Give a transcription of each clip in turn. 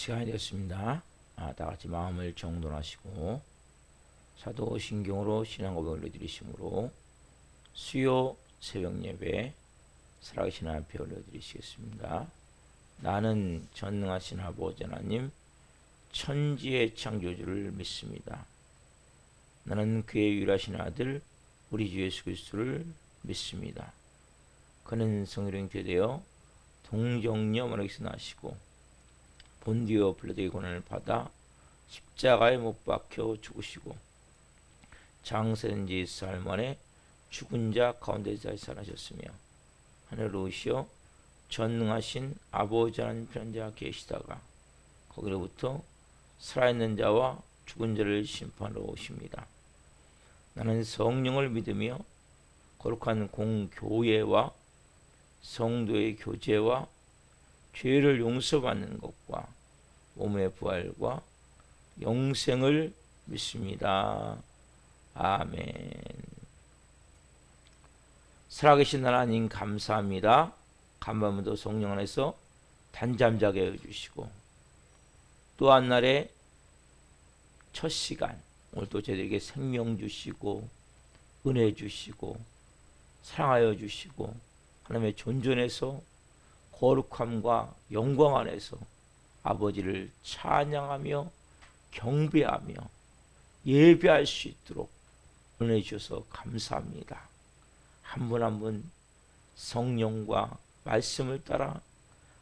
시간이 됐습니다. 다 같이 마음을 정돈하시고 사도신경으로 신앙 고백을 올려드리심으로 수요 새벽 예배 살아계신 앞에 올려드리시겠습니다. 나는 전능하신 아버지 하나님 천지의 창조주를 믿습니다. 나는 그의 유일하신 아들 우리 주 예수 그리스도를 믿습니다. 그는 성령 되되어 동정녀 마리아에게서 나시고 본디오 빌라도의 고난을 받아 십자가에 못 박혀 죽으시고 장세된 지 사흘 만에 죽은 자 가운데서 살아나셨으며 하늘로 오시어 전능하신 아버지 하나님 편자 계시다가 거기로부터 살아있는 자와 죽은 자를 심판하러 오십니다. 나는 성령을 믿으며 거룩한 공교회와 성도의 교제와 죄를 용서받는 것과 몸의 부활과 영생을 믿습니다. 아멘. 살아계신 하나님 감사합니다. 간밤에도 성령 안에서 단잠자게 해주시고 또 한 날의 첫 시간 오늘도 저희들에게 생명 주시고 은혜 주시고 사랑하여 주시고 하나님의 존전에서 거룩함과 영광 안에서 아버지를 찬양하며 경배하며 예배할 수 있도록 은혜 주셔서 감사합니다. 한 분 한 분 성령과 말씀을 따라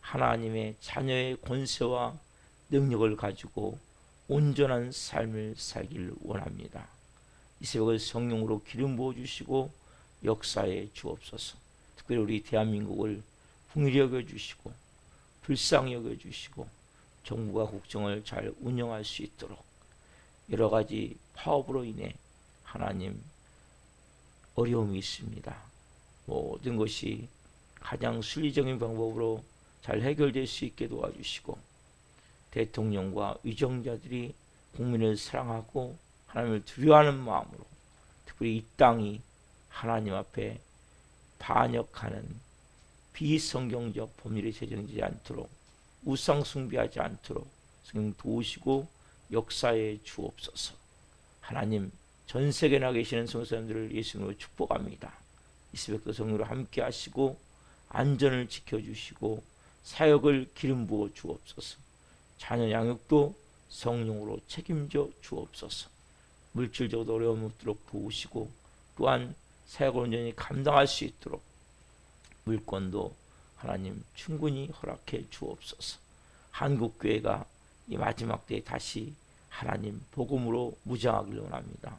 하나님의 자녀의 권세와 능력을 가지고 온전한 삶을 살기를 원합니다. 이 새벽을 성령으로 기름 부어주시고 역사에 주옵소서. 특별히 우리 대한민국을 긍휼히 여겨주시고 불쌍히 여겨주시고 정부가 국정을 잘 운영할 수 있도록 여러 가지 파업으로 인해 하나님 어려움이 있습니다. 모든 것이 가장 순리적인 방법으로 잘 해결될 수 있게 도와주시고 대통령과 위정자들이 국민을 사랑하고 하나님을 두려워하는 마음으로 특별히 이 땅이 하나님 앞에 반역하는 비성경적 법률이 제정되지 않도록 우상 숭배하지 않도록 성령 도우시고 역사에 주옵소서. 하나님 전 세계에 나 계시는 성도님들을 예수님으로 축복합니다. 이 새벽도 성령으로 함께 하시고 안전을 지켜주시고 사역을 기름 부어 주옵소서. 자녀 양육도 성령으로 책임져 주옵소서. 물질적으로 어려움 없도록 도우시고 또한 사역을 온전히 감당할 수 있도록 물권도 하나님 충분히 허락해 주옵소서. 한국교회가 이 마지막 때에 다시 하나님 복음으로 무장하기를 원합니다.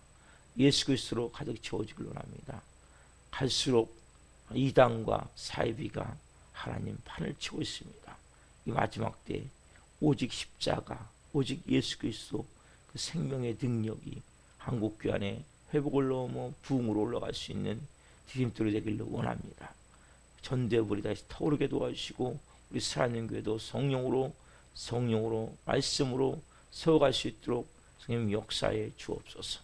예수 그리스도로 가득 채워지기를 원합니다. 갈수록 이단과 사이비가 하나님 판을 치고 있습니다. 이 마지막 때에 오직 십자가, 오직 예수 그리스도 그 생명의 능력이 한국교회 안에 회복을 넘어 부흥으로 올라갈 수 있는 디딤돌이 되기를 원합니다. 전대불이 다시 타오르게 도와주시고 우리 살아있는 교회도 성령으로 말씀으로 세워갈 수 있도록 성령 역사에 주옵소서.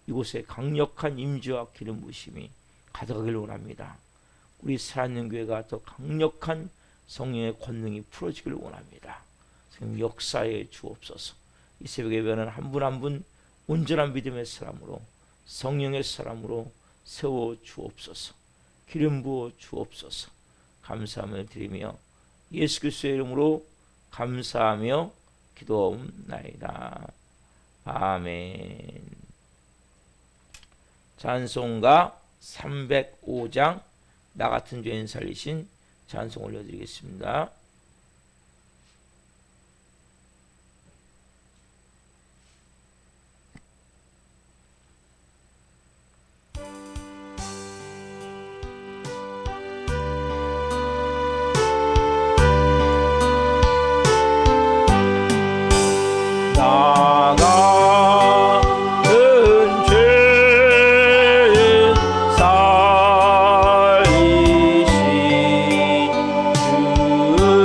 이곳에 강력한 임재와 기름 부으심이 가득하기를 원합니다. 우리 살아있는 교회가 더 강력한 성령의 권능이 풀어지기를 원합니다. 성령 역사에 주옵소서. 이 새벽 예배는 한 분 한 분 온전한 믿음의 사람으로 성령의 사람으로 세워 주옵소서. 기름 부어 주옵소서. 감사함을 드리며 예수 그리스도의 이름으로 감사하며 기도하옵나이다. 아멘. 찬송가 305장 나 같은 죄인 살리신 찬송 올려드리겠습니다. 살리신 주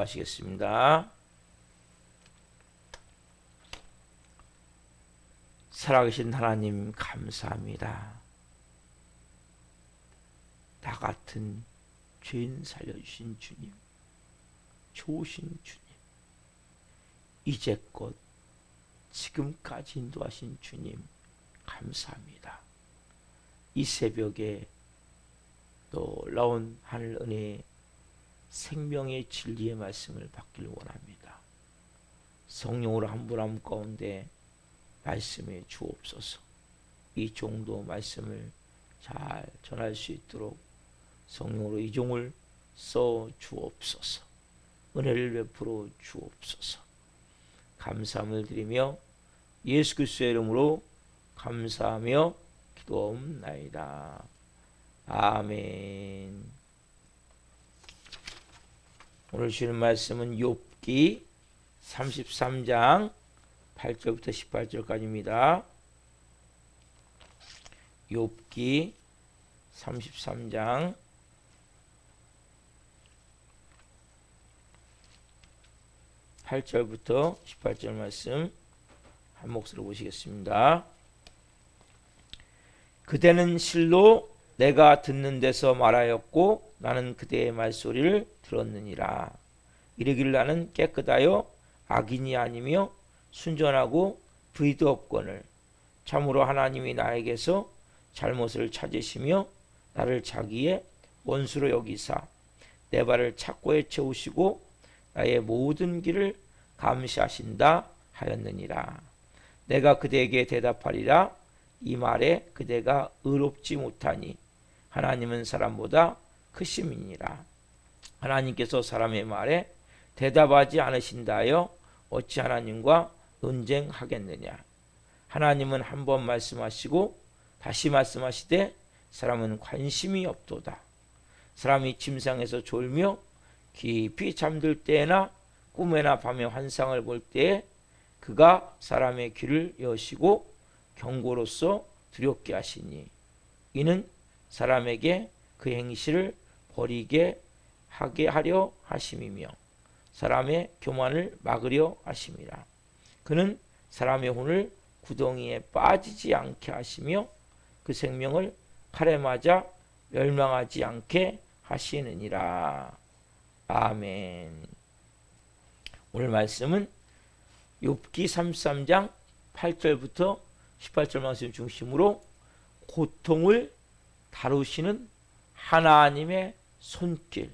기도하시겠습니다. 살아계신 하나님 감사합니다. 나 같은 죄인 살려주신 주님, 좋으신 주님, 이제껏 지금까지 인도하신 주님 감사합니다. 이 새벽에 놀라운 하늘 은혜의 생명의 진리의 말씀을 받기를 원합니다. 성령으로 한 분 한 분 가운데 말씀해 주옵소서. 이 종도 말씀을 잘 전할 수 있도록 성령으로 이 종을 써 주옵소서. 은혜를 베풀어 주옵소서. 감사함을 드리며 예수 그리스도의 이름으로 감사하며 기도옵나이다. 아멘. 오늘 주시는 말씀은 욥기 33장 8절부터 18절까지입니다. 욥기 33장 8절부터 18절 말씀 한 목소리로 보시겠습니다. 그대는 실로 내가 듣는 데서 말하였고 나는 그대의 말소리를 들었느니라. 이르기를 나는 깨끗하여 악인이 아니며 순전하고 불의도 없거늘 참으로 하나님이 나에게서 잘못을 찾으시며 나를 자기의 원수로 여기사 내 발을 착고에 채우시고 나의 모든 길을 감시하신다 하였느니라. 내가 그대에게 대답하리라. 이 말에 그대가 의롭지 못하니 하나님은 사람보다 크심이니라. 하나님께서 사람의 말에 대답하지 않으신다 하여 어찌 하나님과 논쟁하겠느냐. 하나님은 한 번 말씀하시고 다시 말씀하시되 사람은 관심이 없도다. 사람이 침상에서 졸며 깊이 잠들 때에나 꿈에나 밤에 환상을 볼 때에 그가 사람의 귀를 여시고 경고로서 두렵게 하시니 이는 사람에게 그 행실을 버리게 하게 하려 하심이며 사람의 교만을 막으려 하심이라. 그는 사람의 혼을 구덩이에 빠지지 않게 하시며 그 생명을 칼에 맞아 멸망하지 않게 하시느니라. 아멘. 오늘 말씀은 욥기 33장 8절부터 18절 말씀 중심으로 고통을 다루시는 하나님의 손길,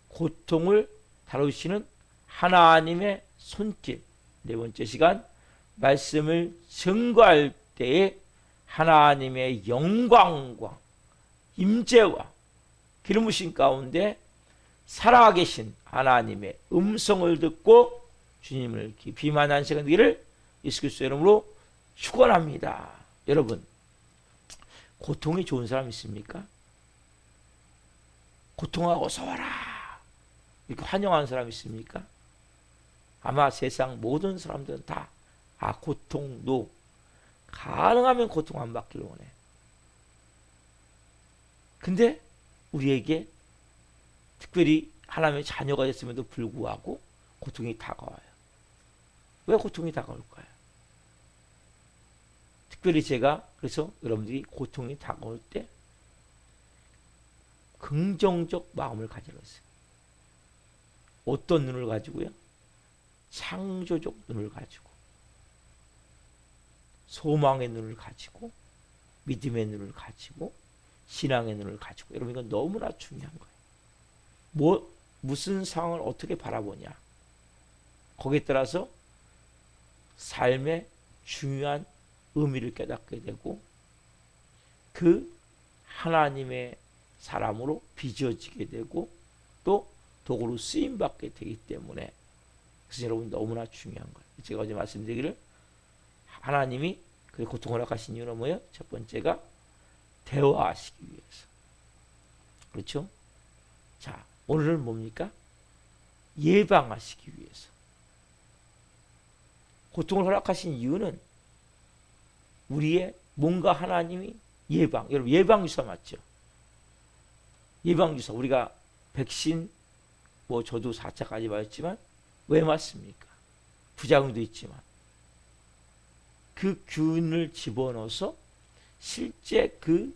고통을 다루시는 하나님의 손길. 네 번째 시간 말씀을 증거할 때에 하나님의 영광과 임재와 기름 부으신 가운데 살아계신 하나님의 음성을 듣고 주님을 깊이 만난 시간 되기를 예수 그리스도의 이름으로 축원합니다. 여러분, 고통이 좋은 사람 있습니까? 고통하고 어서 와라 이렇게 환영하는 사람 있습니까? 아마 세상 모든 사람들은 다 고통도 가능하면 고통 안 받기를 원해. 근데 우리에게 특별히 하나님의 자녀가 됐음에도 불구하고 고통이 다가와요. 왜 고통이 다가올까요? 특별히 제가 그래서 여러분들이 고통이 다가올 때 긍정적 마음을 가지라 했어요. 어떤 눈을 가지고요? 창조적 눈을 가지고 소망의 눈을 가지고 믿음의 눈을 가지고 신앙의 눈을 가지고. 여러분, 이건 너무나 중요한 거예요. 무슨 상황을 어떻게 바라보냐, 거기에 따라서 삶의 중요한 의미를 깨닫게 되고 그 하나님의 사람으로 빚어지게 되고 또 도구로 쓰임받게 되기 때문에, 그래서 여러분 너무나 중요한 거예요. 제가 어제 말씀드리기를 하나님이 그 고통을 허락하신 이유는 뭐예요? 첫 번째가 대화하시기 위해서. 그렇죠? 자, 오늘은 뭡니까? 예방하시기 위해서. 고통을 허락하신 이유는 우리의 뭔가 하나님이 여러분 예방주사 맞죠? 예방주사, 우리가 백신 뭐 저도 4차까지 맞았지만 왜 맞습니까? 부작용도 있지만 그 균을 집어넣어서 실제 그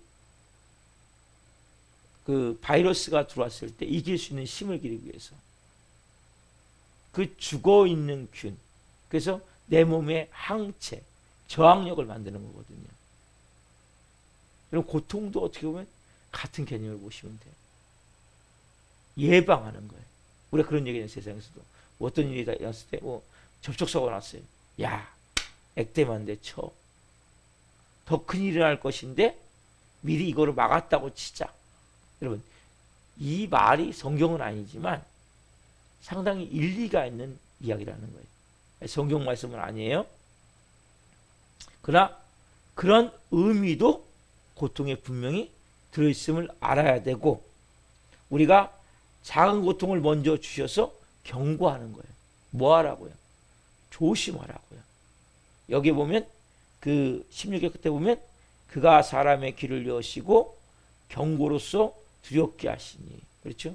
바이러스가 들어왔을 때 이길 수 있는 힘을 기르기 위해서 그 죽어 있는 균, 그래서 내 몸의 항체, 저항력을 만드는 거거든요. 그럼 고통도 어떻게 보면 같은 개념을 보시면 돼요. 예방하는 거예요. 우리가 그런 얘기는 세상에서도 어떤 일이 났을 때 접촉사고가 났어요. 야, 액땜 돼 쳐. 더 큰 일이 날 것인데 미리 이거를 막았다고 치자. 여러분, 이 말이 성경은 아니지만 상당히 일리가 있는 이야기라는 거예요. 성경 말씀은 아니에요. 그러나 그런 의미도 고통에 분명히 들어있음을 알아야 되고, 우리가 작은 고통을 먼저 주셔서 경고하는 거예요. 뭐 하라고요? 조심하라고요. 여기 보면 그 16절 끝에 보면 그가 사람의 귀를 여시고 경고로서 두렵게 하시니, 그렇죠?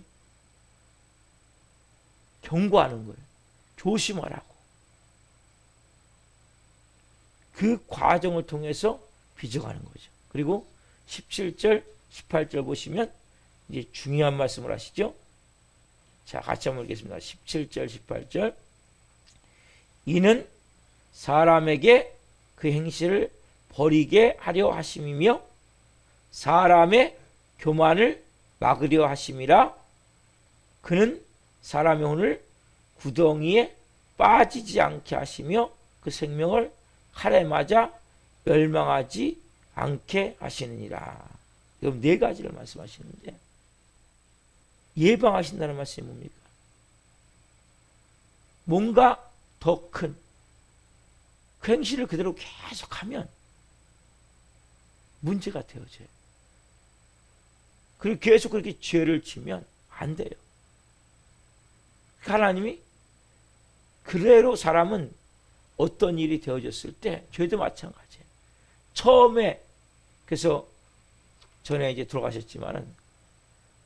경고하는 거예요. 조심하라고. 그 과정을 통해서 빚어가는 거죠. 그리고 17절, 18절 보시면 이제 중요한 말씀을 하시죠. 자, 같이 한번 읽겠습니다. 17절, 18절. 이는 사람에게 그 행실을 버리게 하려 하심이며 사람의 교만을 막으려 하심이라. 그는 사람의 혼을 구덩이에 빠지지 않게 하시며 그 생명을 칼에 맞아 멸망하지 않게 하시느니라. 그럼 네 가지를 말씀하시는데, 예방하신다는 말씀이 뭡니까? 뭔가 더 큰 그 행실을 그대로 계속하면 문제가 되어져요. 그리고 계속 그렇게 죄를 지면 안 돼요. 하나님이 그대로 사람은 어떤 일이 되어졌을 때 죄도 마찬가지예요. 처음에, 그래서 전에 이제 돌아가셨지만은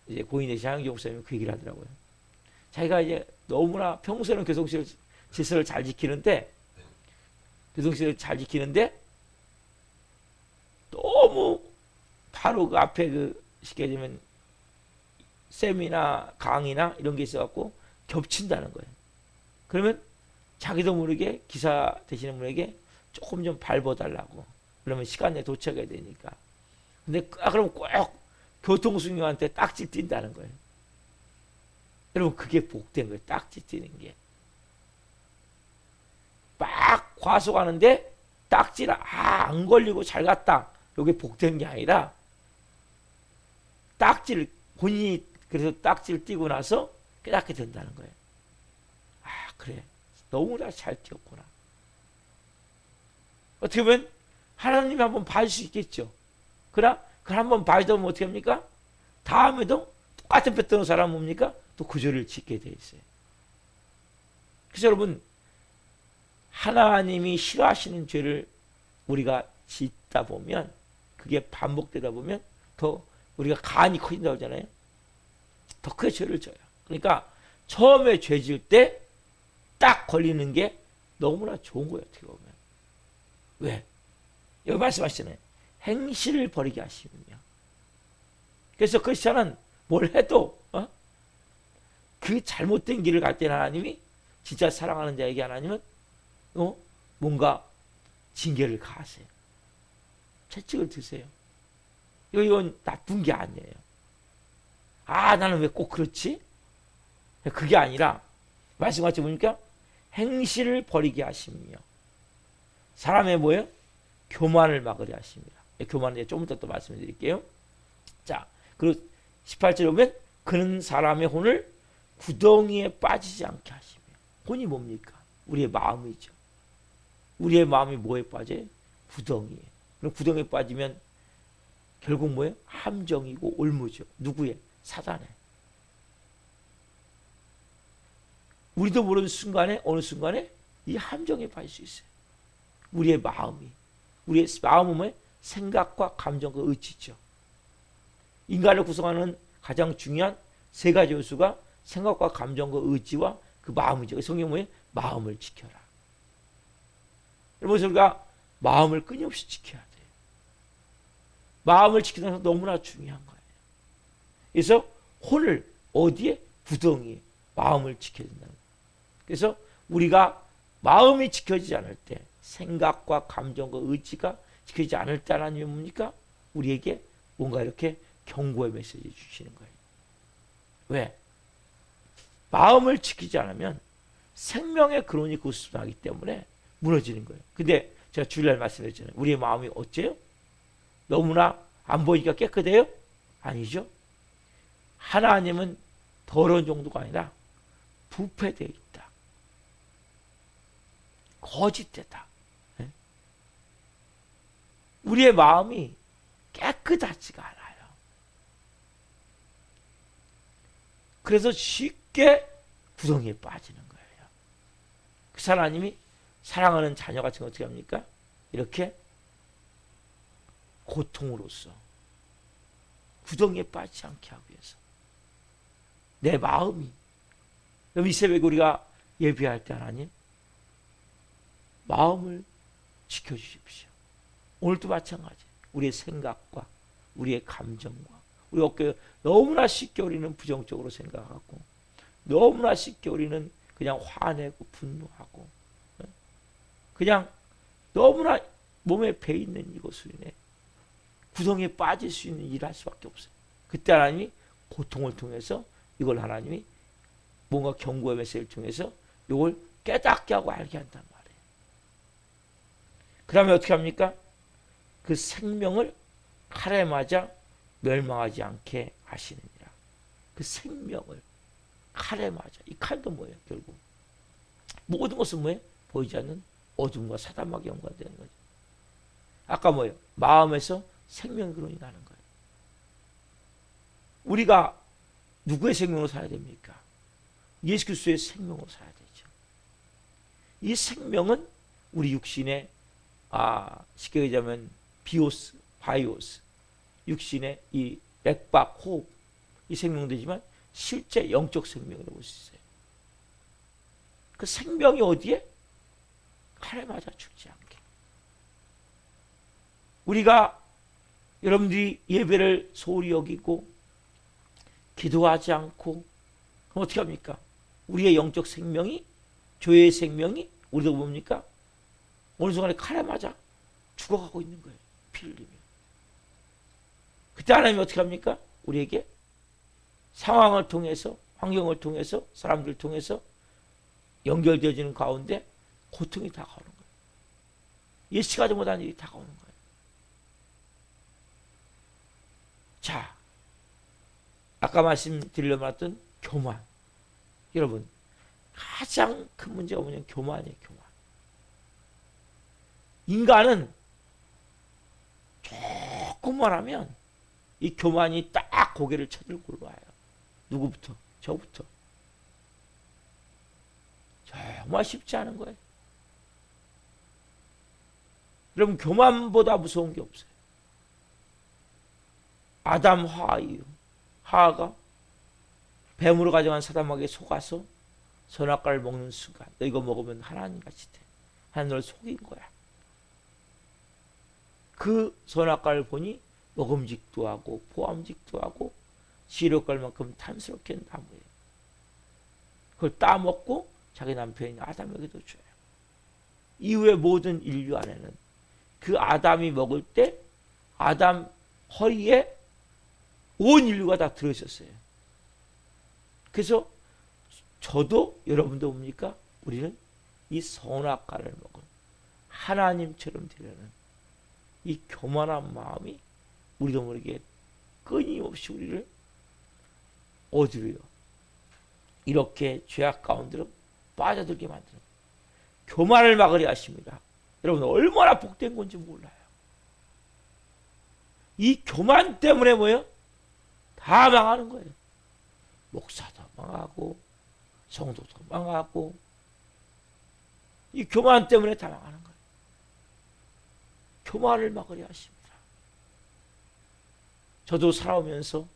이제 고인의 장영기 목사님이 그 얘기를 하더라고요. 자기가 이제 너무나 평소에는 교동실 질서를 잘 지키는데 너무 바로 그 앞에 그 쉽게 되면 쌤이나 강의나 이런 게 있어갖고 겹친다는 거예요. 그러면 자기도 모르게 기사 되시는 분에게 조금 좀 밟아달라고. 그러면 시간 내에 도착해야 되니까. 근데 그럼 꼭 교통수행한테 딱지 띈다는 거예요. 여러분, 그게 복된 거예요. 딱지 띄는 게. 막 과속하는데 딱지를 안 걸리고 잘 갔다. 이게 복된 게 아니라 딱지를 본인이 그래서 딱지를 띄고 나서 깨닫게 된다는 거예요. 아, 그래. 너무나 잘 뛰었구나. 어떻게 보면 하나님이 한번 봐줄 수 있겠죠. 그러나 그걸 한번 봐주다 보면 어떻게 합니까? 다음에도 똑같은 배 떠는 사람은 뭡니까? 또 그 죄를 짓게 돼 있어요. 그래서 여러분, 하나님이 싫어하시는 죄를 우리가 짓다 보면, 그게 반복되다 보면 더 우리가 간이 커진다고 하잖아요. 더 크게 죄를 져요. 그러니까 처음에 죄 지을 때 딱 걸리는 게 너무나 좋은 거예요. 어떻게 보면. 왜? 여기 말씀하시잖아요. 행실을 버리게 하시면요. 그래서 크리스찬은 뭘 해도 그 잘못된 길을 갈 때는 하나님이, 진짜 사랑하는 자에게 하나님은 뭔가 징계를 가하세요. 채찍을 드세요. 이건 나쁜 게 아니에요. 아, 나는 왜 꼭 그렇지? 그게 아니라 말씀같이 보니까 행실을 버리게 하시며 사람의 뭐예요? 교만을 막으려 하십니다. 교만은 좀 이따 또 말씀해 드릴게요. 자, 그리고 18절에 보면 그는 사람의 혼을 구덩이에 빠지지 않게 하시며. 혼이 뭡니까? 우리의 마음이죠. 우리의 마음이 뭐에 빠져요? 구덩이에. 그럼 구덩이에 빠지면 결국 뭐예요? 함정이고 올무죠. 누구의? 사단의. 우리도 모르는 순간에, 어느 순간에 이 함정에 빠질 수 있어요. 우리의 마음이. 우리의 마음은 뭐예요? 생각과 감정과 의지죠. 인간을 구성하는 가장 중요한 세 가지 요소가 생각과 감정과 의지와 그 마음이죠. 성경 뭐예요? 마음을 지켜라. 여러분, 우리가 마음을 끊임없이 지켜야 돼요. 마음을 지키는 것은 너무나 중요한 거예요. 그래서 혼을 어디에? 구덩이에 마음을 지켜야 된다는 거예요. 그래서 우리가 마음이 지켜지지 않을 때, 생각과 감정과 의지가 지켜지지 않을 때 하나님이 뭡니까? 우리에게 뭔가 이렇게 경고의 메시지 주시는 거예요. 왜? 마음을 지키지 않으면 생명의 근원이 그것으로 나기 때문에 무너지는 거예요. 근데 제가 주일날 말씀드렸잖아요. 우리의 마음이 어째요? 너무나 안 보이니까 깨끗해요? 아니죠. 하나님은 더러운 정도가 아니라 부패되어 있다. 거짓되다. 우리의 마음이 깨끗하지가 않아요. 그래서 쉽게 구덩이에 빠지는 거예요. 그 하나님이 사랑하는 자녀 같은 거 어떻게 합니까? 이렇게 고통으로써 구덩이에 빠지지 않게 하기 위해서 내 마음이, 이 새벽에 우리가 예배할 때 하나님 마음을 지켜주십시오. 오늘도 마찬가지. 우리의 생각과 우리의 감정과 우리 어깨 너무나 쉽게 우리는 부정적으로 생각하고 너무나 쉽게 우리는 그냥 화내고 분노하고 그냥 너무나 몸에 배 있는 이것으로 인해 구덩이에 빠질 수 있는 일을 할 수밖에 없어요. 그때 하나님이 고통을 통해서 이걸 하나님이 뭔가 경고의 메시지를 통해서 이걸 깨닫게 하고 알게 한단 말이에요. 그 다음에 어떻게 합니까? 그 생명을 칼에 맞아 멸망하지 않게 하시느니라. 그 생명을 칼에 맞아. 이 칼도 뭐예요? 결국 모든 것은 뭐예요? 보이지 않는 어둠과 사단마귀 연관되는 거죠. 아까 뭐예요? 마음에서 생명의 근원이 나는 거예요. 우리가 누구의 생명으로 살아야 됩니까? 예수 그리스도의 생명으로 살아야 되죠. 이 생명은 우리 육신의 쉽게 얘기하면 비오스, 바이오스, 육신의 이 맥박, 호흡, 이 생명되지만 실제 영적 생명이라고 볼 수 있어요. 그 생명이 어디에? 칼에 맞아 죽지 않게. 우리가 여러분들이 예배를 소홀히 여기고 기도하지 않고 그럼 어떻게 합니까? 우리의 영적 생명이, 교회의 생명이 우리도 뭡니까? 어느 순간에 칼에 맞아 죽어가고 있는 거예요. 피를 흘리며. 그때 하나님이 어떻게 합니까? 우리에게 상황을 통해서, 환경을 통해서, 사람들을 통해서 연결되어지는 가운데 고통이 다가오는 거예요. 예측하지 못한 일이 다가오는 거예요. 자, 아까 말씀드리려고 했던 교만. 여러분, 가장 큰 문제가 뭐냐면 교만이에요. 교만. 인간은 조금만 하면 이 교만이 딱 고개를 쳐들고 올라와요. 누구부터? 저부터. 정말 쉽지 않은 거예요. 여러분, 교만보다 무서운 게 없어요. 아담 하와 이후 하와가 뱀으로 가져간 사단마귀에 속아서 선악과를 먹는 순간 너 이거 먹으면 하나님같이 돼. 하나님 너를 속인 거야. 그 선악과를 보니 먹음직도 하고 포함직도 하고 시력갈만큼 탐스럽게 나무예요. 그걸 따먹고 자기 남편인 아담에게도 줘요. 이후에 모든 인류 안에는 그 아담이 먹을 때 아담 허리에 온 인류가 다 들어있었어요. 그래서 저도 여러분도 뭡니까? 우리는 이 선악과를 먹은 하나님처럼 되려는 이 교만한 마음이 우리도 모르게 끊임없이 우리를 어디로요? 이렇게 죄악 가운데로 빠져들게 만드는 교만을 막으려 하십니다. 여러분 얼마나 복된 건지 몰라요. 이 교만 때문에 뭐예요? 다 망하는 거예요. 목사도 망하고 성도도 망하고 이 교만 때문에 다 망하는 거예요. 교만을 막으려 하십니다. 저도 살아오면서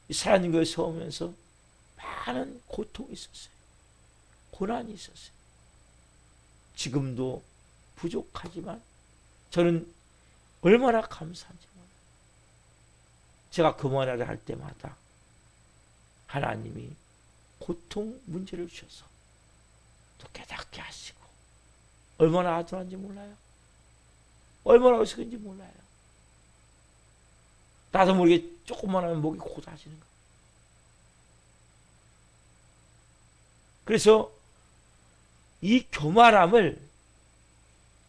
이 살아있는 교회 서오면서 많은 고통이 있었어요. 고난이 있었어요. 지금도 부족하지만 저는 얼마나 감사한지 몰라요. 제가 금원회를 할 때마다 하나님이 고통 문제를 주셔서 또 깨닫게 하시고 얼마나 아들한지 몰라요. 얼마나 어색한지 몰라요. 나도 모르게 조금만 하면 목이 고다지는 거예요. 그래서 이 교만함을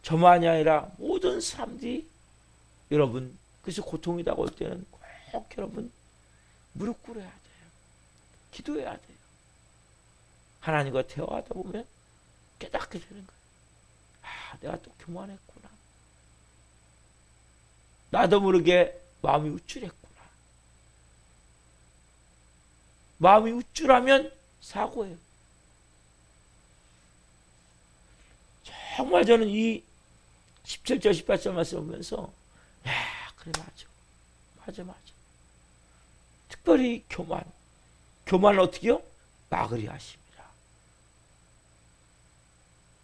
저만이 아니라 모든 사람들이 여러분, 그래서 고통이라고 할 때는 꼭 여러분 무릎 꿇어야 돼요. 기도해야 돼요. 하나님과 대화하다 보면 깨닫게 되는 거예요. 아, 내가 또 교만했구나. 나도 모르게 마음이 우쭐했구나. 마음이 우쭐하면 사고예요. 정말 저는 이 17절 18절 말씀 보면서 야, 그래 맞아. 특별히 교만을 어떻게 해요? 막으려 하십니다.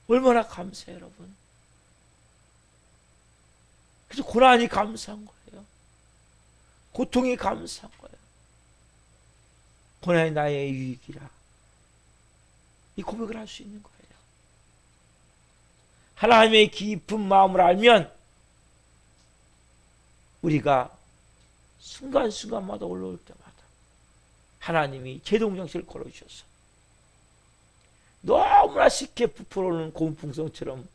얼마나 감사해요, 여러분. 그래서 고난이 감사한 거예요. 고통이 감사한 거예요. 고난이 나의 유익이라. 이 고백을 할 수 있는 거예요. 하나님의 깊은 마음을 알면 우리가 순간순간마다 올라올 때마다 하나님이 제동정신을 걸어주셔서 너무나 쉽게 부풀어오는 고문풍성처럼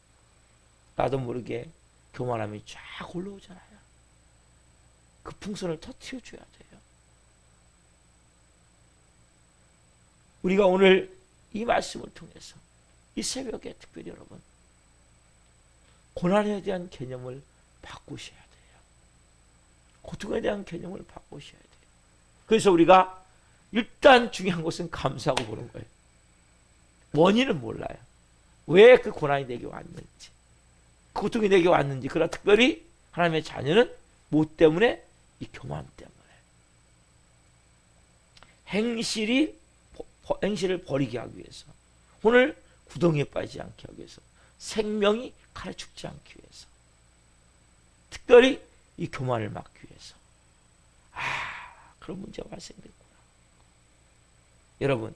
나도 모르게 교만함이 쫙 올라오잖아요. 그 풍선을 터뜨려줘야 돼요. 우리가 오늘 이 말씀을 통해서 이 새벽에 특별히 여러분 고난에 대한 개념을 바꾸셔야 돼요. 고통에 대한 개념을 바꾸셔야 돼요. 그래서 우리가 일단 중요한 것은 감사하고 보는 거예요. 원인은 몰라요. 왜 그 고난이 내게 왔는지, 그 고통이 내게 왔는지. 그러나 특별히 하나님의 자녀는 뭐 때문에? 이 교만 때문에. 행실을 버리게 하기 위해서, 오늘 구덩이에 빠지지 않게 하기 위해서, 생명이 칼에 죽지 않기 위해서, 특별히 이 교만을 막기 위해서. 그런 문제가 발생됐구나. 여러분,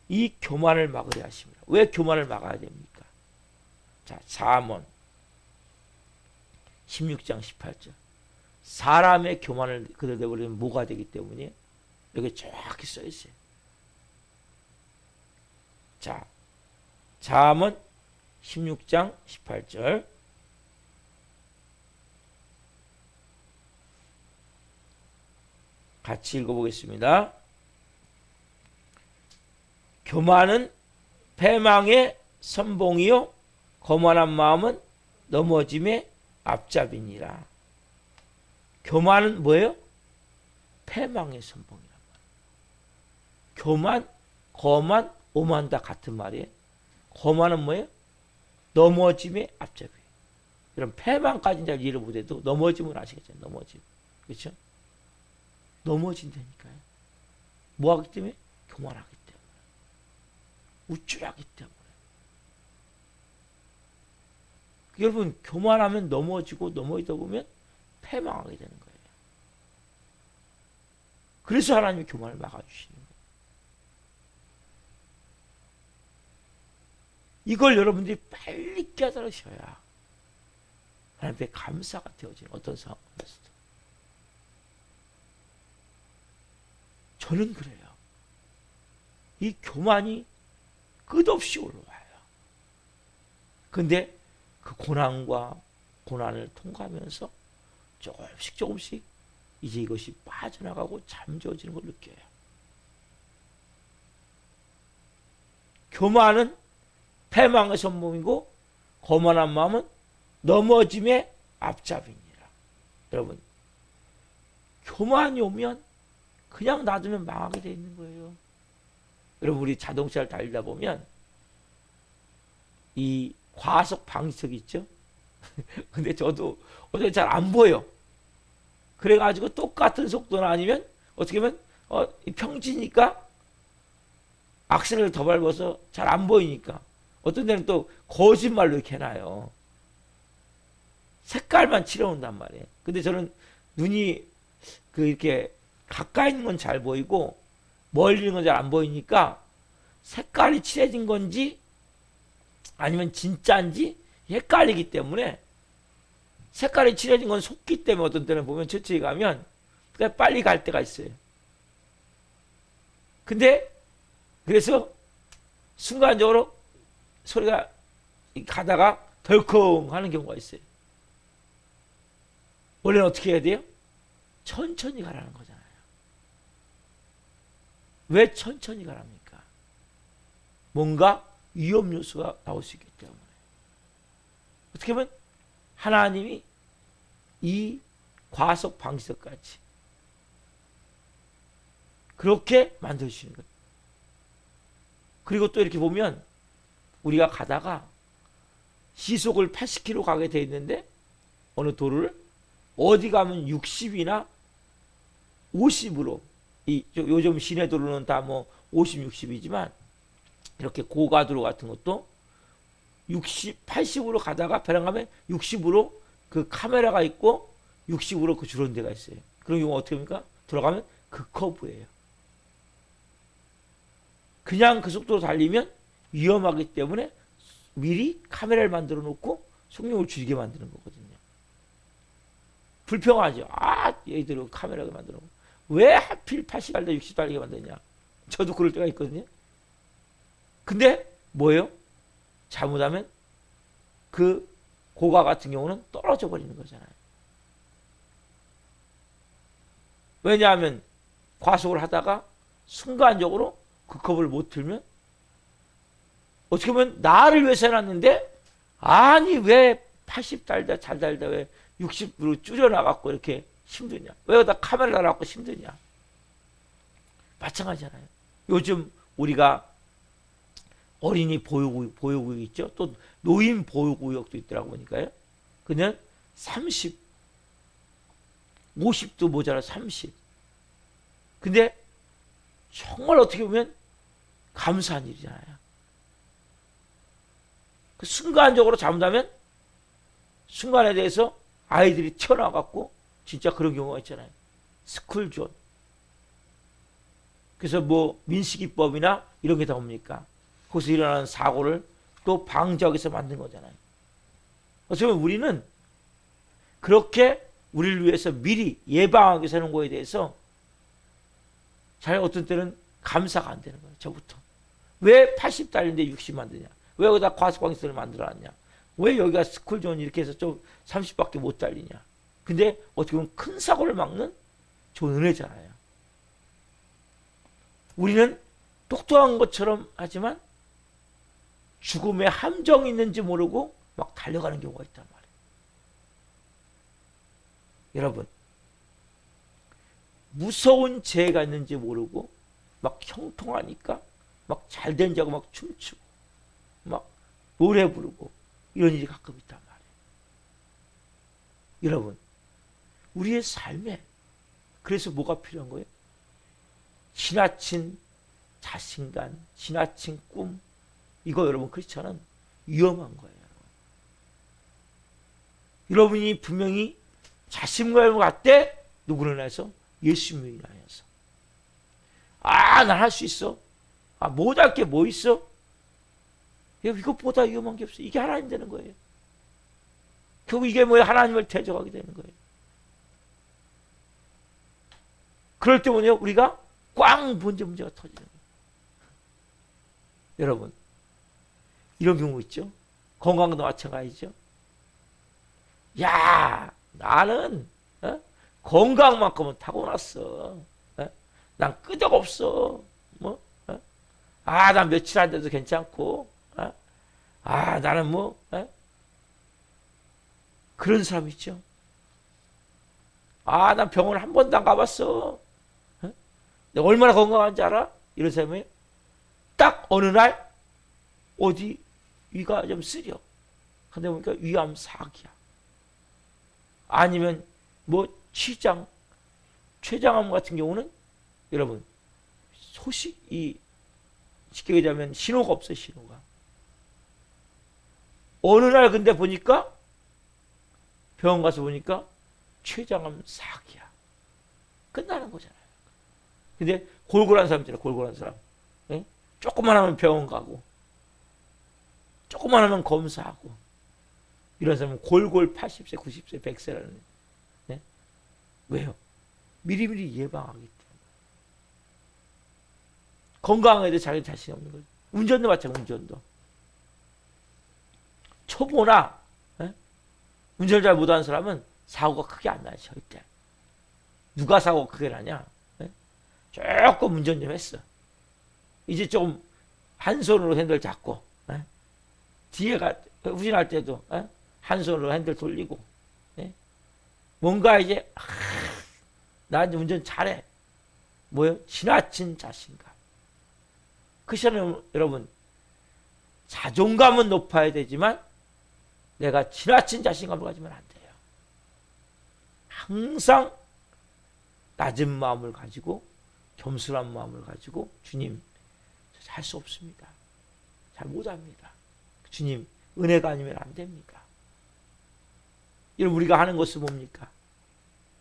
이 교만을 막으려 하십니다. 왜 교만을 막아야 됩니까? 자, 잠언 16장 18절. 사람의 교만을 그대로 내버리면 뭐가 되기 때문에 여기 정확히 써 있어요. 자, 잠언 16장 18절. 같이 읽어보겠습니다. 교만은 패망의 선봉이요 거만한 마음은 넘어짐의 앞잡이니라. 교만은 뭐예요? 패망의 선봉이란 말이에요. 교만, 거만, 오만 다 같은 말이에요. 거만은 뭐예요? 넘어짐의 앞잡이. 그럼 패망까지는 잘 이해를 못해도 넘어짐을 아시겠잖아요. 넘어짐. 그렇죠? 넘어진다니까요. 뭐 하기 때문에? 교만하기 때문에. 우쭐하기 때문에. 여러분, 교만하면 넘어지고 넘어지다 보면 패망하게 되는 거예요. 그래서 하나님이 교만을 막아주시는 거예요. 이걸 여러분들이 빨리 깨달으셔야 하나님께 감사가 되어지는 어떤 상황에서도. 저는 그래요. 이 교만이 끝없이 올라와요. 근데 그 고난을 통과하면서 조금씩 이제 이것이 빠져나가고 잠재워지는 걸 느껴요. 교만은 패망의 선봉이고 거만한 마음은 넘어짐의 앞잡이니라. 여러분, 교만이 오면 그냥 놔두면 망하게 돼 있는 거예요. 여러분, 우리 자동차를 달리다 보면 이 과속 방지턱이 있죠. 근데 저도 어떻게 잘 안 보여. 그래가지고 똑같은 속도나 아니면 어떻게 보면 평지니까 악셀을 더 밟아서 잘 안 보이니까 어떤 데는 또 거짓말로 이렇게 해놔요. 색깔만 칠해온단 말이에요. 근데 저는 눈이 이렇게 가까이 있는 건 잘 보이고 멀리 있는 건 잘 안 보이니까 색깔이 칠해진 건지 아니면 진짜인지 헷갈리기 때문에 색깔이 칠해진 건 속기 때문에 어떤 때는 보면 처치에 가면 빨리 갈 때가 있어요. 근데 그래서 순간적으로 소리가 가다가 덜컹 하는 경우가 있어요. 원래는 어떻게 해야 돼요? 천천히 가라는 거잖아요. 왜 천천히 가랍니까? 뭔가 위험 요소가 나올 수 있기 때문에. 어떻게 보면 하나님이 이 과속 방지턱까지 그렇게 만들어주시는 거예요. 그리고 또 이렇게 보면 우리가 가다가 시속을 80km 가게 돼 있는데 어느 도로를 어디 가면 60이나 50으로 요즘 시내 도로는 다 뭐 50, 60이지만 이렇게 고가도로 같은 것도 60, 80으로 가다가 배랑 가면 60으로 그 카메라가 있고 60으로 그 주는 데가 있어요. 그런 경우 어떻게 합니까? 돌아가면 그 커브예요. 그냥 그 속도로 달리면 위험하기 때문에 미리 카메라를 만들어 놓고 속력을 줄이게 만드는 거거든요. 불평하죠. 얘들은 카메라를 만들어 놓고 왜 하필 80 달다 60 달리게 만드냐. 저도 그럴 때가 있거든요. 근데 뭐예요? 잘못하면 그 고가 같은 경우는 떨어져 버리는 거잖아요. 왜냐하면 과속을 하다가 순간적으로 그 컵을 못 들면 어떻게 보면 나를 위해서 해놨는데 아니 왜 80 달다 잘 달다 왜 60으로 줄여나갖고 이렇게 힘드냐. 왜 여기다 카메라 달아갖고 힘드냐. 마찬가지잖아요. 요즘 우리가 어린이 보호구역 있죠. 또 노인 보호구역도 있더라고 보니까요. 그냥 30, 50도 모자라 30. 근데 정말 어떻게 보면 감사한 일이잖아요. 그 순간적으로 잘못하면 순간에 대해서 아이들이 튀어나와갖고 진짜 그런 경우가 있잖아요. 스쿨존. 그래서 뭐 민식이법이나 이런 게 다 뭡니까? 거기서 일어나는 사고를 또 방지하기 위해서 만든 거잖아요. 어쩌면 우리는 그렇게 우리를 위해서 미리 예방하기 위해서 하는 거에 대해서 잘 어떤 때는 감사가 안 되는 거예요. 저부터. 왜 80달인데 60 만드냐? 왜 여기다 과속방지턱을 만들어놨냐? 왜 여기가 스쿨존 이렇게 해서 좀 30밖에 못 달리냐? 근데 어떻게 보면 큰 사고를 막는 좋은 은혜잖아요. 우리는 똑똑한 것처럼 하지만 죽음에 함정이 있는지 모르고 막 달려가는 경우가 있단 말이에요. 여러분, 무서운 죄가 있는지 모르고 막 형통하니까 막 잘된 자고 막 춤추고 막 노래 부르고 이런 일이 가끔 있단 말이에요. 여러분, 우리의 삶에 그래서 뭐가 필요한 거예요? 지나친 자신감, 지나친 꿈, 이거 여러분 크리스천은 위험한 거예요. 여러분이 분명히 자신감을 갖되 누구를 인해서? 예수님을 인하여서. 난 할 수 있어. 못할 게 뭐 있어? 이것보다 위험한 게 없어. 이게 하나님 되는 거예요. 결국 이게 뭐예요? 하나님을 대적하게 되는 거예요. 그럴 때 뭐냐? 우리가 꽝 문제가 터지는 거예요. 여러분, 이런 경우 있죠? 건강도 마찬가지죠? 야, 나는 건강만큼은 타고났어. 난 끄적 없어. 뭐? 난 며칠 안 돼도 괜찮고. 나는 뭐? 그런 사람 있죠? 난 병원 한 번도 안 가봤어. 내가 얼마나 건강한지 알아? 이런 사람이 딱 어느 날 어디 위가 좀 쓰려. 근데 보니까 위암 4기야. 아니면 뭐 췌장암 같은 경우는 여러분 소식 이 쉽게 얘기하면 신호가 없어요. 신호가. 어느 날 근데 보니까 병원 가서 보니까 췌장암 4기야. 끝나는 거잖아요. 근데 골골한 사람 있잖아요. 골골한 사람. 예? 조금만 하면 병원 가고 조금만 하면 검사하고 이런 사람은 골골 80세, 90세, 100세라는. 네? 왜요? 미리미리 예방하기 때문에. 건강에 대해 자기 자신이 없는 거죠. 운전도 마찬가지. 운전도. 초보나 운전을 잘 못하는 사람은 사고가 크게 안 나요. 절대. 누가 사고가 크게 나냐? 조금 운전 좀 했어. 이제 좀 한 손으로 핸들 잡고 뒤에가 후진할 때도 한 손으로 핸들 돌리고 뭔가 이제 나 이제 운전 잘해. 뭐요? 지나친 자신감. 그 시간에 여러분 자존감은 높아야 되지만 내가 지나친 자신감을 가지면 안 돼요. 항상 낮은 마음을 가지고 겸손한 마음을 가지고 주님 할 수 없습니다. 잘 못합니다. 주님 은혜가 아니면 안 됩니다. 이런 우리가 하는 것은 뭡니까?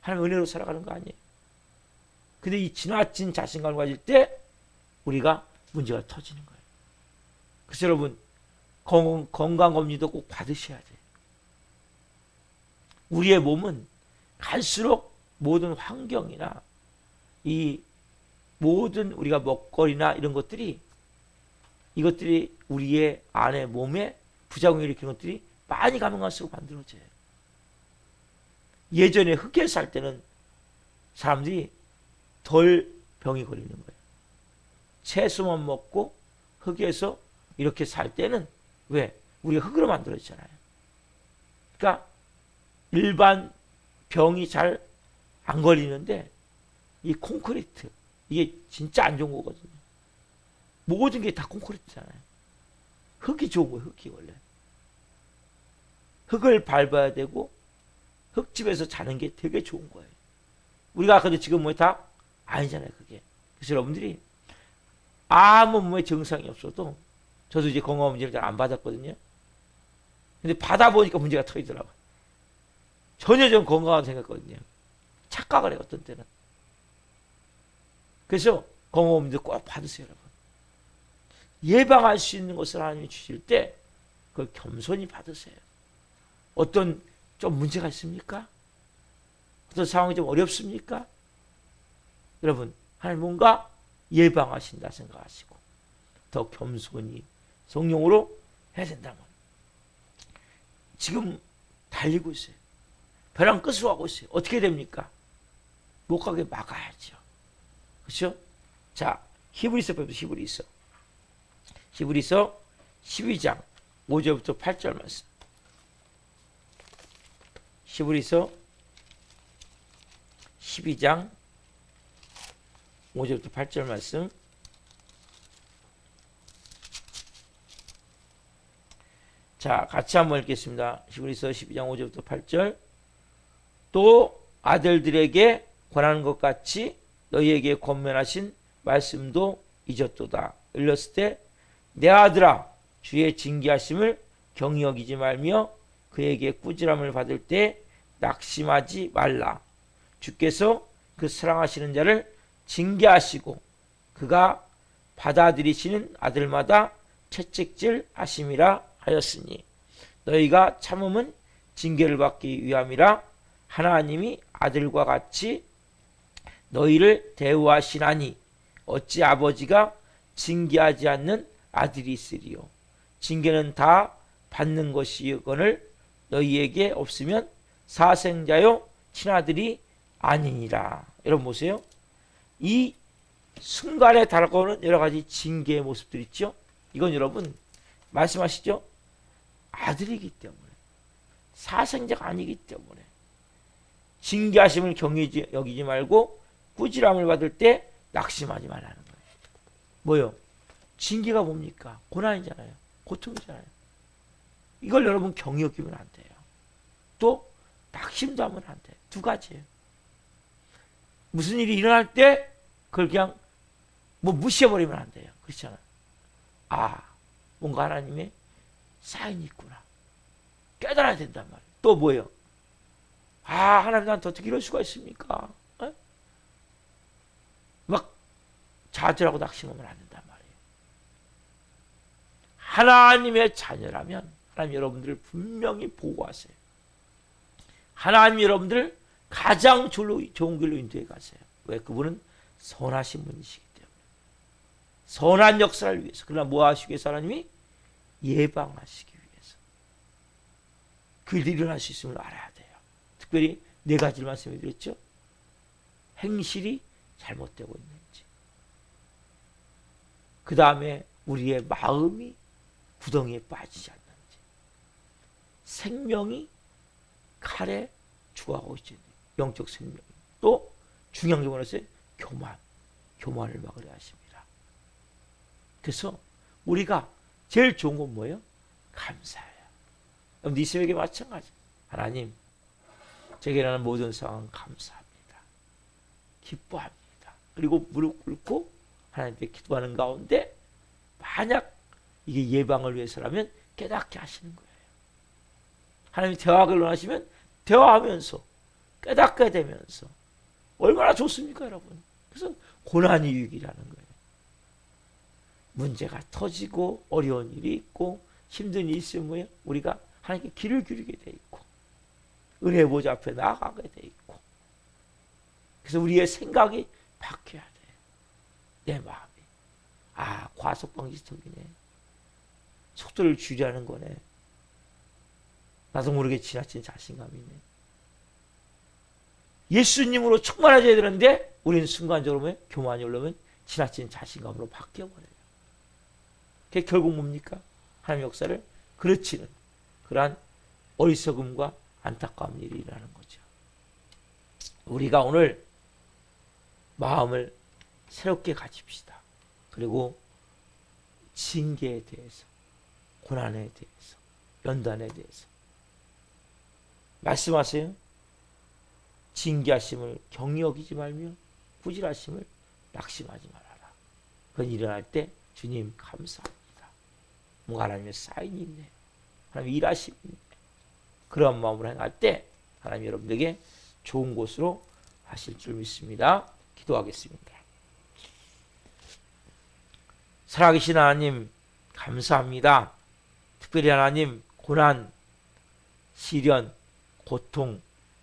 하나님 은혜로 살아가는 거 아니에요. 근데 이 지나친 자신감을 가질 때 우리가 문제가 터지는 거예요. 그래서 여러분 건강검진도 꼭 받으셔야 돼요. 우리의 몸은 갈수록 모든 환경이나 이 모든 우리가 먹거리나 이런 것들이 이것들이 우리의 안에 몸에 부작용을 일으키는 것들이 많이 가면 갈수록 만들어져요. 예전에 흙에 살 때는 사람들이 덜 병이 걸리는 거예요. 채소만 먹고 흙에서 이렇게 살 때는 왜? 우리가 흙으로 만들어지잖아요. 그러니까 일반 병이 잘 안 걸리는데 이 콘크리트 이게 진짜 안 좋은 거거든요. 모든 게 다 콘크리트잖아요. 흙이 좋은 거예요. 흙이 원래. 흙을 밟아야 되고 흙집에서 자는 게 되게 좋은 거예요. 우리가 아까도 지금 뭐 다 아니잖아요. 그게. 그래서 여러분들이 아무 몸에 증상이 없어도 저도 이제 건강검진을 잘 안 받았거든요. 근데 받아보니까 문제가 터지더라고요. 전혀 좀 건강하다고 생각했거든요. 착각을 해요. 어떤 때는. 그래서 건강검진도 꼭 받으세요. 여러분. 예방할 수 있는 것을 하나님이 주실 때 그걸 겸손히 받으세요. 어떤 좀 문제가 있습니까? 어떤 상황이 좀 어렵습니까? 여러분 하나님 뭔가 예방하신다 생각하시고 더 겸손히 성령으로 해야 된다면 지금 달리고 있어요. 벼랑 끝으로 가고 있어요. 어떻게 됩니까? 못 가게 막아야죠. 그렇죠? 자, 히브리서 배우죠. 히브리서 12장 5절부터 8절 말씀. 히브리서 12장 5절부터 8절 말씀. 자, 같이 한번 읽겠습니다. 히브리서 12장 5절부터 8절. 또 아들들에게 권하는 것 같이 너희에게 권면하신 말씀도 잊었도다. 읽었을 때 내 아들아 주의 징계하심을 경히 여기지 말며 그에게 꾸지람을 받을 때 낙심하지 말라. 주께서 그 사랑하시는 자를 징계하시고 그가 받아들이시는 아들마다 채찍질 하심이라 하였으니 너희가 참음은 징계를 받기 위함이라. 하나님이 아들과 같이 너희를 대우하시나니 어찌 아버지가 징계하지 않는 아들이 있으리요. 징계는 다 받는 것이거늘 너희에게 없으면 사생자요 친아들이 아니니라. 여러분 보세요. 이 순간에 다가오는 여러 가지 징계의 모습들 있죠. 이건 여러분 말씀하시죠. 아들이기 때문에 사생자가 아니기 때문에 징계하심을 경히 여기지 말고 꾸지람을 받을 때 낙심하지 말라는 거예요. 뭐요? 징계가 뭡니까? 고난이잖아요. 고통이잖아요. 이걸 여러분 경히 여기면 안 돼요. 또 낙심도 하면 안 돼요. 두 가지예요. 무슨 일이 일어날 때 그걸 그냥 뭐 무시해버리면 안 돼요. 그렇잖아요. 아, 뭔가 하나님의 사인이 있구나. 깨달아야 된단 말이에요. 또 뭐예요? 아, 하나님 나한테 어떻게 이럴 수가 있습니까? 에? 막 좌절하고 낙심하면 안 된단 말이에요. 하나님의 자녀라면 하나님 여러분들을 분명히 보호하세요. 하나님 여러분들을 가장 좋은 길로 인도해 가세요. 왜? 그분은 선하신 분이시기 때문에. 선한 역사를 위해서. 그러나 뭐 하시기 위해서 하나님이? 예방하시기 위해서. 그 일이 일어날 수 있음을 알아야 돼요. 특별히 네 가지를 말씀해 드렸죠. 행실이 잘못되고 있는지, 그 다음에 우리의 마음이 구덩이에 빠지지 않는지, 생명이 칼에 죽어가고 있지, 영적 생명이. 또 중요한 게 뭐였어요? 교만을 막으려 하십니다. 그래서 우리가 제일 좋은 건 뭐예요? 감사해요. 니스에게 마찬가지. 하나님, 제게 일어나는 모든 상황 감사합니다. 기뻐합니다. 그리고 무릎 꿇고 하나님께 기도하는 가운데 만약 이게 예방을 위해서라면 깨닫게 하시는 거예요. 하나님이 대화를 원하시면 대화하면서 깨닫게 되면서 얼마나 좋습니까, 여러분? 그래서 고난이 유익이라는 거예요. 문제가 터지고 어려운 일이 있고 힘든 일이 있으면 뭐예요? 우리가 하나님께 귀를 기울이게 돼 있고 은혜 보좌 앞에 나아가게 돼 있고, 그래서 우리의 생각이 바뀌어야 돼. 내 마음이. 아, 과속방지턱이네. 속도를 줄이라는 거네. 나도 모르게 지나친 자신감이 있네. 예수님으로 충만해져야 되는데 우리는 순간적으로 교만이 올라오면 지나친 자신감으로 바뀌어버려요. 그게 결국 뭡니까? 하나님의 역사를 그르치는 그러한 어리석음과 안타까운 일이 일어나는 거죠. 우리가 오늘 마음을 새롭게 가집시다. 그리고 징계에 대해서, 고난에 대해서, 연단에 대해서 말씀하세요. 징계하심을 경히 여기지 말며 부질하심을 낙심하지 말아라. 그건 일어날 때 주님 감사합니다. 뭔가 하나님의 사인이 있네. 하나님의 일하심이 있네. 그런 마음으로 행할 때 하나님 여러분들에게 좋은 곳으로 하실 줄 믿습니다. 기도하겠습니다. 살아계신 하나님 감사합니다. 특별히 하나님 고난, 시련, 고통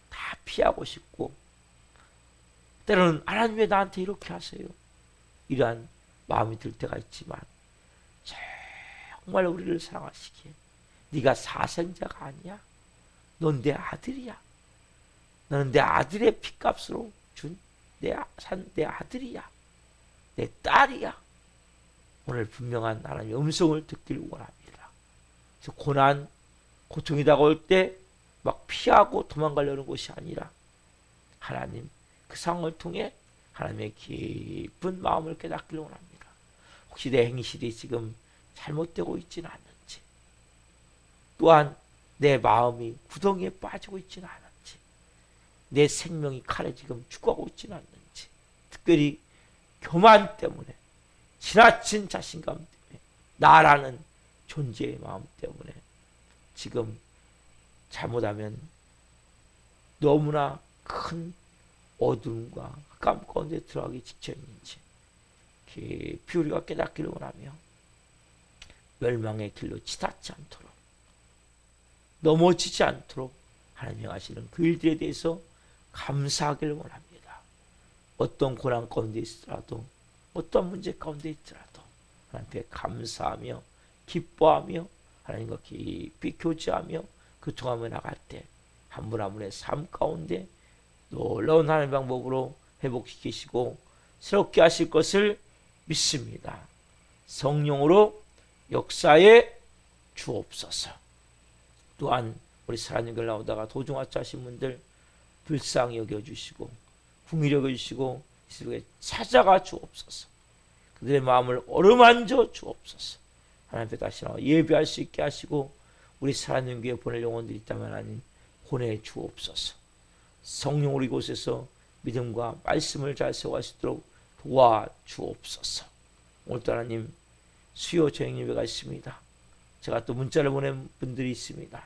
다 피하고 싶고 때로는 하나님 왜 나한테 이렇게 하세요? 이러한 마음이 들 때가 있지만 정말 우리를 사랑하시기에 네가 사생자가 아니야. 넌 내 아들이야. 너는 내 아들의 핏값으로 준 내 아들이야. 내 딸이야. 오늘 분명한 하나님의 음성을 듣길 원합니다. 그래서 고난, 고통이 다가올 때 막 피하고 도망가려는 것이 아니라 하나님 그 상황을 통해 하나님의 깊은 마음을 깨닫길 원합니다. 혹시 내 행실이 지금 잘못되고 있지는 않는지, 또한 내 마음이 구덩이에 빠지고 있지는 않은지, 내 생명이 칼에 지금 죽어가고 있지는 않는지, 특별히 교만 때문에, 지나친 자신감 때문에, 나라는 존재의 마음 때문에 지금 잘못하면 너무나 큰 어둠과 흑암 가운데 들어가기 직전인지 깊이 우리가 깨닫기를 원하며 멸망의 길로 치닫지 않도록, 넘어지지 않도록 하나님이 하시는 그 일들에 대해서 감사하기를 원합니다. 어떤 고난 가운데 있더라도, 어떤 문제 가운데 있더라도 하나님께 감사하며 기뻐하며 하나님과 깊이 교제하며 교통하며 나갈 때 한 분 한 분의 삶 가운데 놀라운 하나님의 방법으로 회복시키시고 새롭게 하실 것을 믿습니다. 성령으로 역사에 주옵소서. 또한 우리 사랑하는 걸 나오다가 도중하차 하신 분들 불쌍히 여겨주시고 궁히 여겨주시고 이스라엘에 찾아가 주옵소서. 그들의 마음을 어루만져 주옵소서. 하나님 앞에 다시 나와 예배할 수 있게 하시고 우리 사랑하는 교회 보낼 영혼들이 있다면 하나님 보내주옵소서. 성령으로 이곳에서 믿음과 말씀을 잘 세워갈 수 있도록 도와주옵소서. 오늘도 하나님 수요 저녁 예배가 있습니다. 제가 또 문자를 보낸 분들이 있습니다.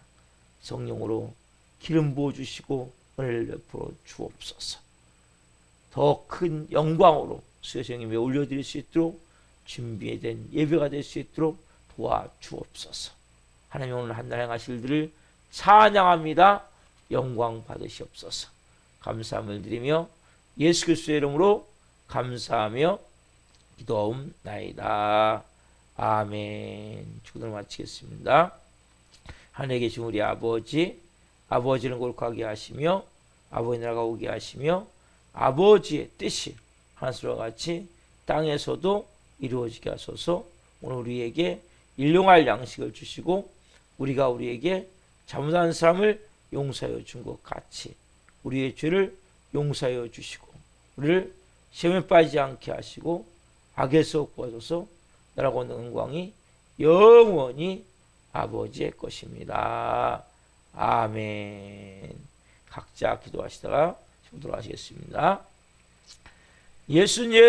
성령으로 기름 부어주시고 은혜를 베풀어 주옵소서. 더 큰 영광으로 수요 저녁 예배 올려드릴 수 있도록 준비된 예배가 될 수 있도록 도와주옵소서. 하나님 오늘 한 날 행하실 일들을 찬양합니다. 영광 받으시옵소서. 감사함을 드리며 예수 그리스도의 이름으로 감사하며 기도하옵나이다. 아멘. 축도를 마치겠습니다. 하늘에 계신 우리 아버지, 아버지는 거룩하게 하시며 아버지 나라가 오게 하시며 아버지의 뜻이 하늘과 같이 땅에서도 이루어지게 하소서. 오늘 우리에게 일용할 양식을 주시고 우리가 우리에게 잘못한 사람을 용서하여 준 것 같이 우리의 죄를 용서하여 주시고 우리를 시험에 빠지지 않게 하시고 악에서 구하소서. 나라고 하는 영광이 영원히 아버지의 것입니다. 아멘. 각자 기도하시다가 지금 돌아가시겠습니다. 예수님